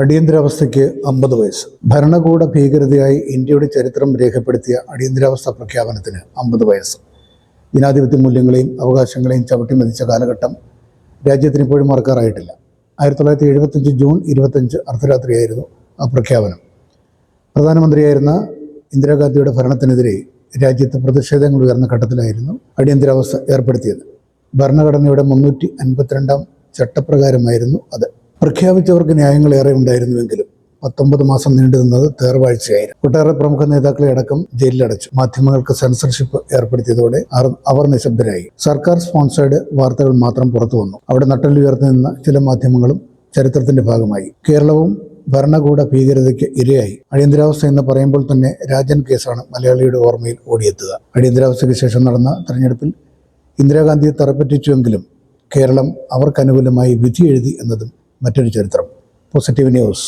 അടിയന്തരാവസ്ഥയ്ക്ക് 50 വയസ്സ്. ഭരണകൂട ഭീകരതയായി ഇന്ത്യയുടെ ചരിത്രം രേഖപ്പെടുത്തിയ അടിയന്തരാവസ്ഥ പ്രഖ്യാപനത്തിന് 50 വയസ്സ്. ജനാധിപത്യ മൂല്യങ്ങളെയും അവകാശങ്ങളെയും ചവിട്ടിമെതിച്ച കാലഘട്ടം രാജ്യത്തിന് ഇപ്പോഴും മറക്കാറായിട്ടില്ല. 1975 ജൂൺ 25 അർദ്ധരാത്രിയായിരുന്നു ആ പ്രഖ്യാപനം. പ്രധാനമന്ത്രിയായിരുന്ന ഇന്ദിരാഗാന്ധിയുടെ ഭരണത്തിനെതിരെ രാജ്യത്ത് പ്രതിഷേധങ്ങൾ ഉയർന്ന ഘട്ടത്തിലായിരുന്നു അടിയന്തരാവസ്ഥ ഏർപ്പെടുത്തിയത്. ഭരണഘടനയുടെ 352 ചട്ടപ്രകാരമായിരുന്നു അത്. പ്രഖ്യാപിച്ചവർക്ക് ന്യായങ്ങളേറെ ഉണ്ടായിരുന്നുവെങ്കിലും 19 മാസം നീണ്ടുനിന്നത് തേർവാഴ്ചയായിരുന്നു. ഒട്ടേറെ പ്രമുഖ നേതാക്കളെ അടക്കം ജയിലിലടച്ചു. മാധ്യമങ്ങൾക്ക് സെൻസർഷിപ്പ് ഏർപ്പെടുത്തിയതോടെ അവർ നിശബ്ദരായി. സർക്കാർ സ്പോൺസേഡ് വാർത്തകൾ മാത്രം പുറത്തു വന്നു. അവിടെ നട്ടെല്ലുയർത്തി നിന്ന ചില മാധ്യമങ്ങളും ചരിത്രത്തിന്റെ ഭാഗമായി. കേരളവും ഭരണകൂട ഭീകരതയ്ക്ക് ഇരയായി. അടിയന്തരാവസ്ഥ എന്ന് പറയുമ്പോൾ തന്നെ രാജൻ കേസാണ് മലയാളിയുടെ ഓർമ്മയിൽ ഓടിയെത്തുക. അടിയന്തരാവസ്ഥയ്ക്ക് ശേഷം നടന്ന തെരഞ്ഞെടുപ്പിൽ ഇന്ദിരാഗാന്ധിയെ തറപ്പറ്റിച്ചുവെങ്കിലും കേരളം അവർക്ക് അനുകൂലമായി വിധി എഴുതി എന്നതും മറ്റൊരു ചരിത്രം. Positive news.